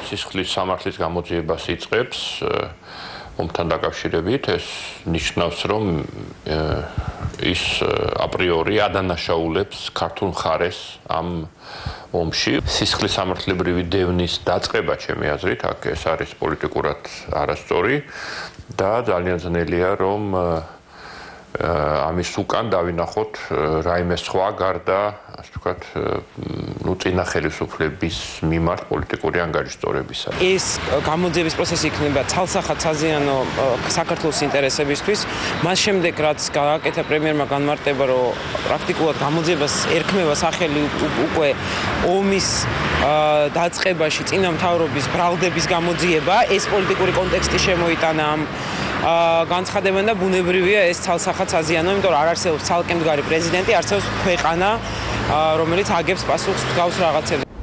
სისხლის სამართლის გამოძიებას იწყებს ომთან დაკავშირებით, ეს ნიშნავს, რომ ის აპრიორი ადანაშაულებს ქართულ მხარეს ამ ომში. სისხლის სამართლებრივი დევნის დაწყება, ჩემი აზრით, აქ ეს არის პოლიტიკურად არასწორი და ძალიან ძნელია, რომ ამის უკან დავინახოთ რაიმე სხვა გარდა, ასე ვთქვათ, წინა ხელისუფლების მიმართ პოლიტიკური ანგარიშწორებისა. ეს გამოძიების პროცესი იქნება ცალსახად საზიანო საქართველოს ინტერესებისთვის. მას შემდეგ, რაც გააკეთა პრემიერმა განმარტება, რომ პრაქტიკულად გამოძიებას ერქმევა სახელი უკვე ომის დაწყებაში წინა მთავრობის ბრალდების გამოძიება, ეს პოლიტიკური კონტექსტი შემოიტანა ამ განცხადებიდან და ბუნებრივია ეს ცალსახად საზიანო, იმიტომ რომ არ არსებობს ცალკე მდგარი პრეზიდენტი, არსებობს ქვეყანა, რომელიც აგებს პასუხს მსგავს რაღაცებზე.